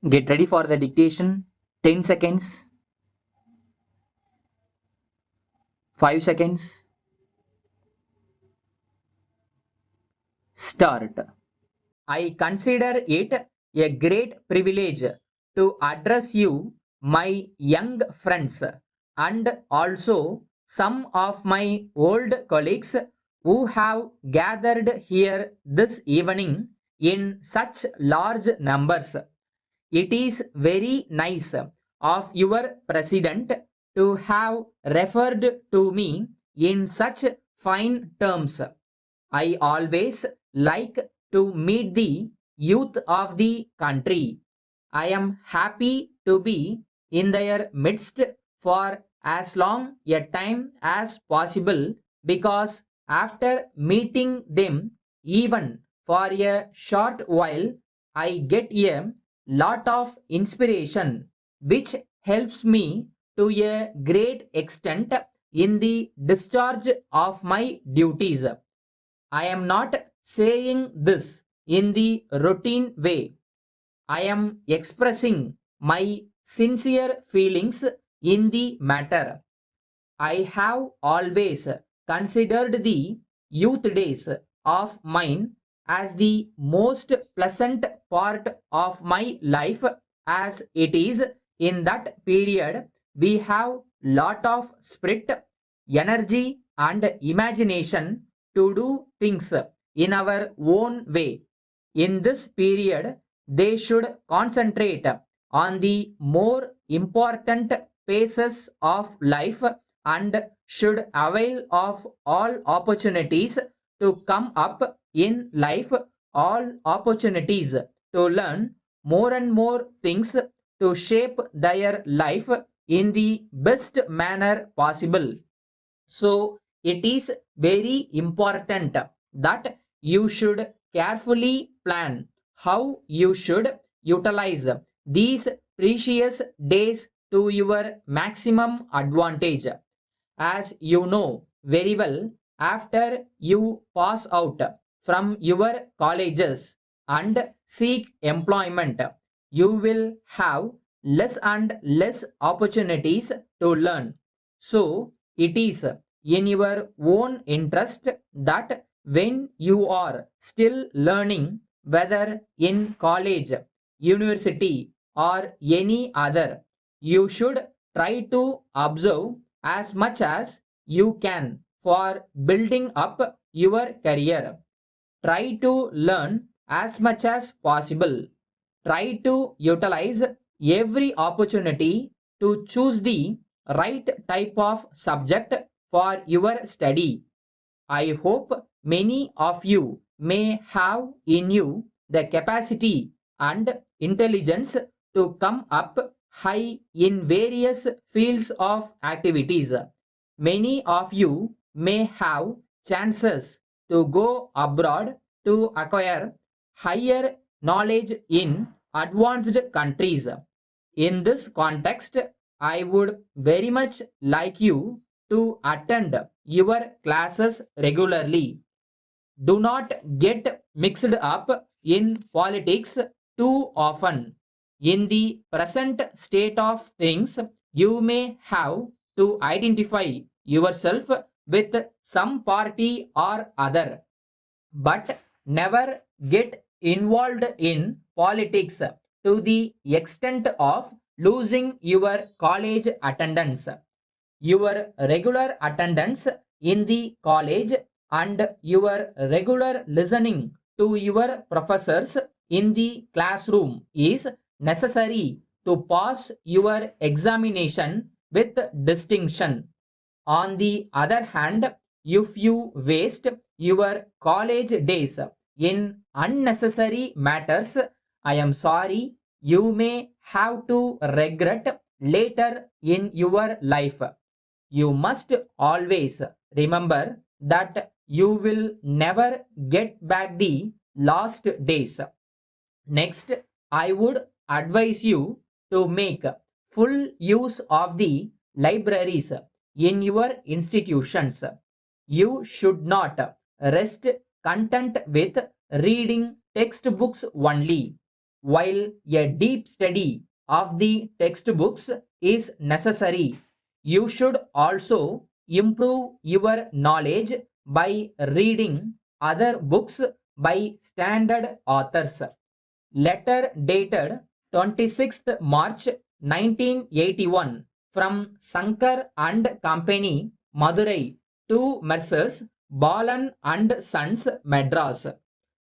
Get ready for the dictation. 10 seconds, 5 seconds, start. I consider it a great privilege to address you, my young friends, and also some of my old colleagues who have gathered here this evening in such large numbers. It is very nice of your president to have referred to me in such fine terms. I always like to meet the youth of the country. I am happy to be in their midst for as long a time as possible because after meeting them even for a short while, I get a lot of inspiration which helps me to a great extent in the discharge of my duties. I am not saying this in the routine way. I am expressing my sincere feelings in the matter. I have always considered the youth days of mine as the most pleasant part of my life, as it is in that period we have lot of spirit, energy and imagination to do things in our own way. In this period, they should concentrate on the more important phases of life and should avail of all opportunities to come up in life, all opportunities to learn more and more things to shape their life in the best manner possible. So it is very important that you should carefully plan how you should utilize these precious days to your maximum advantage. As you know very well, after you pass out from your colleges and seek employment, you will have less and less opportunities to learn. So, it is in your own interest that when you are still learning, whether in college, university, or any other, you should try to observe as much as you can for building up your career. Try to learn as much as possible. Try to utilize every opportunity to choose the right type of subject for your study. I hope many of you may have in you the capacity and intelligence to come up high in various fields of activities. Many of you may have chances to go abroad to acquire higher knowledge in advanced countries. In this context, I would very much like you to attend your classes regularly. Do not get mixed up in politics too often. In the present state of things, you may have to identify yourself with some party or other, but never get involved in politics to the extent of losing your college attendance. Your regular attendance in the college and your regular listening to your professors in the classroom is necessary to pass your examination with distinction. On the other hand, if you waste your college days in unnecessary matters, I am sorry, you may have to regret later in your life. You must always remember that you will never get back the lost days. Next, I would advise you to make full use of the libraries in your institutions. You should not rest content with reading textbooks only. While a deep study of the textbooks is necessary, you should also improve your knowledge by reading other books by standard authors. Letter dated 26th March 1981 from Sankar and Company, Madurai, to Messrs. Balan and Sons, Madras.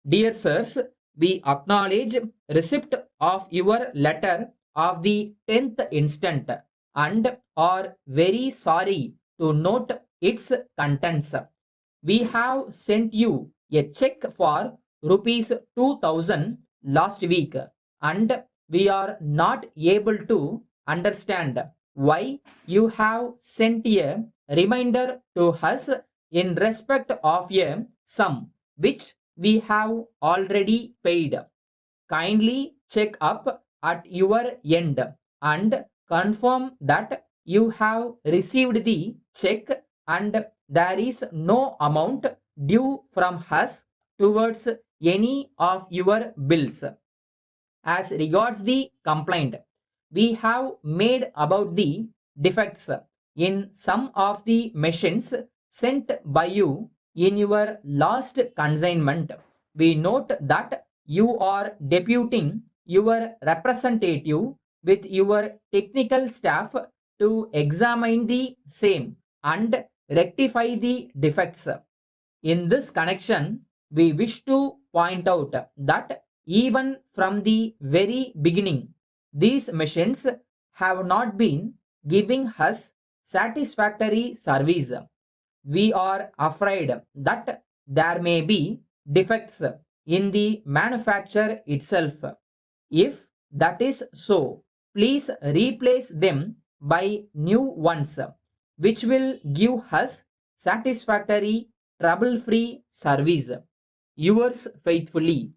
Dear sirs, we acknowledge receipt of your letter of the 10th instant and are very sorry to note its contents. We have sent you a check for rupees 2000 last week, and we are not able to understand why you have sent a reminder to us in respect of a sum which we have already paid. Kindly check up at your end and confirm that you have received the check and there is no amount due from us towards any of your bills. As regards the complaint we have made about the defects in some of the machines sent by you in your last consignment, we note that you are deputing your representative with your technical staff to examine the same and rectify the defects. In this connection, we wish to point out that even from the very beginning, these machines have not been giving us satisfactory service. We are afraid that there may be defects in the manufacture itself. If that is so, please replace them by new ones, which will give us satisfactory, trouble free service. Yours faithfully,